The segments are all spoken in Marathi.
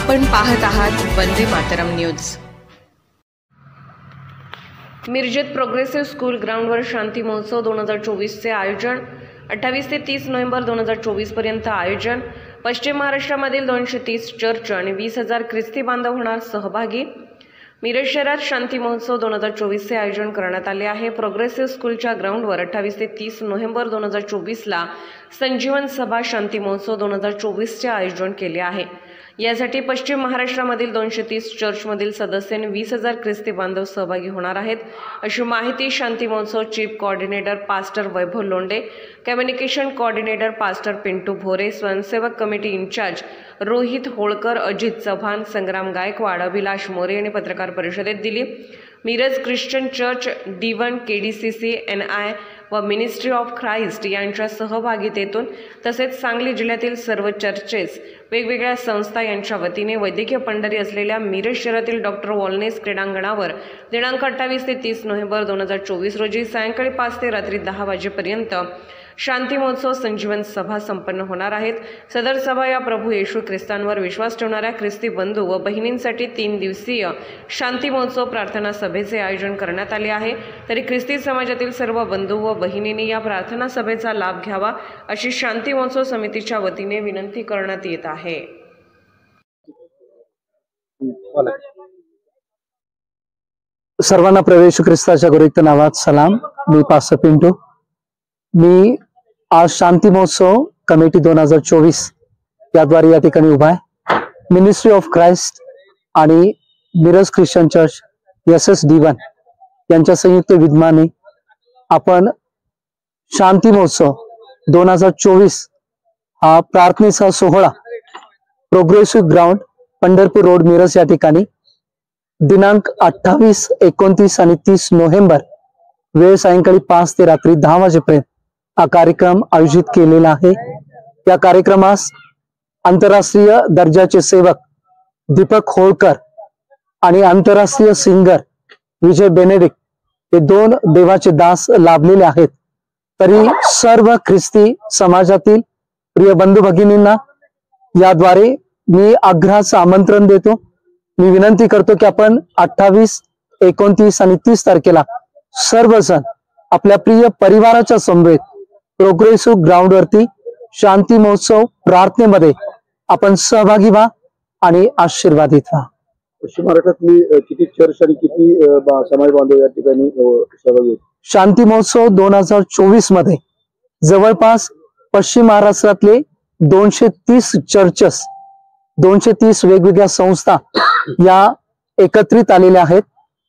आपण पाहत आहात वंदे मातरम न्यूज। मिरजेत प्रोग्रेसिव्ह स्कूल ग्राउंडवर शांती महोत्सव 2024 चे आयोजन। 28 ते 30 नोव्हेंबर 2024 पर्यंत आयोजन। पश्चिम महाराष्ट्रामधील 230 चर्च आणि 20,000 ख्रिस्ती बांधव होणार सहभागी। मिरज शहरात शांती महोत्सव 2024 चे आयोजन करण्यात आले आहे। प्रोग्रेसिव्ह स्कूलच्या ग्राउंडवर 28 ते 30 नोव्हेंबर 2024 ला संजीवन सभा शांती महोत्सव 2024 चे आयोजन केले आहे। यासाठी पश्चिम महाराष्ट्रामधील 230 चर्चमधील सदस्यांनी 20,000 ख्रिस्ती बांधव सहभागी होणार आहेत, अशी माहिती Shanti Mahotsav chief coordinator pastor Vaibhav Londhe, communication coordinator pastor Pintu Bhore, स्वयंसेवक कमिटी इंचार्ज रोहित होळकर, अजित चव्हाण, संग्राम गायकवाड, अभिलाष मोरे यांनी पत्रकार परिषदेत दिली। Miraj Christian church, D1, KDCC, NI व मिनिस्ट्री ऑफ ख्राइस्ट यांच्या सहभागितेतून तसेच सांगली जिल्ह्यातील सर्व चर्चेस, वेगवेगळ्या संस्था यांच्या वतीने वैद्यकीय पंढरी असलेल्या मिरज शहरातील डॉक्टर वॉलनेस क्रीडांगणावर दिनांक 28 ते 30 नोव्हेंबर 2024 रोजी सायंकाळी 5 ते रात्री 10 वाजेपर्यंत शांती महोत्सव संजीवन सभा संपन्न होणार आहेत। सदर सभा या प्रभू येशू ख्रिस्तांवर विश्वास ठेवणाऱ्या ख्रिस्ती बंधू व बहिणींसाठी 3 दिवसीय शांती महोत्सव प्रार्थना सभेचे आयोजन करण्यात आले आहे। तरी ख्रिस्ती समाजातील सर्व बंधू व बहिणींनी या प्रार्थना सभेचा लाभ घ्यावा, अशी शांती महोत्सव समितीच्या वतीने विनंती करण्यात येत आहे। सर्वांना प्रभू येशू ख्रिस्ताच्या गुरुक्त नावात सलाम। मी पास्टर पिंटू। मी आज शांती महोत्सव कमिटी 2024 याद्वारे या ठिकाणी उभा आहे। मिनिस्ट्री ऑफ ख्राइस्ट आणि मिरज ख्रिश्चन चर्च D1 यांच्या संयुक्त विद्यमाने आपण शांती महोत्सव 2024 हा प्रार्थनेचा सोहळा progressive ground Pandharpur road Miraj या ठिकाणी दिनांक 28, 29 आणि 30 नोव्हेंबर वेळ सायंकाळी 5 ते रात्री 10 वाजेपर्यंत हा कार्यक्रम आयोजित केलेला आहे। या कार्यक्रमास आंतरराष्ट्रीय दर्जाचे सेवक दीपक होळकर आणि आंतरराष्ट्रीय सिंगर विजय बेनेडिक्ट हे 2 देवाचे दास लाभलेले आहेत। तरी सर्व ख्रिस्ती समाजातील प्रिय बंधू भगिनींना याद्वारे मी आग्रहाचं आमंत्रण देतो। मी विनंती करतो की आपण 28, 29 आणि 30 तारखेला सर्वजण आपल्या प्रिय परिवाराच्या समवेत प्रोग्रेसिव्ह ग्राउंड वरती शांती महोत्सव प्रार्थनेमध्ये आपण सहभागी व्हा आणि आशीर्वादित व्हा। पश्चिम महाराष्ट्रातली किती चर्च आणि किती समाज बांधव या ठिकाणी सहभागी? शांती महोत्सव 2024 मध्ये जवळपास पश्चिम महाराष्ट्रातले 230 चर्चेस, 230 वेगवेगळ्या संस्था या एकत्रित आलेल्या आहेत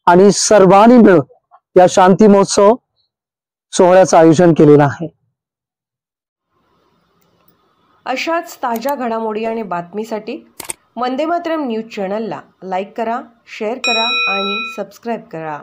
आणि सर्वांनी मिळून या शांती महोत्सव सोहळ्याचं आयोजन केलेलं आहे। अशाच ताज्या घडामोडी आणि बातमीसाठी वंदे मातरम न्यूज चॅनलला लाईक करा, शेअर करा आणि सबस्क्राईब करा।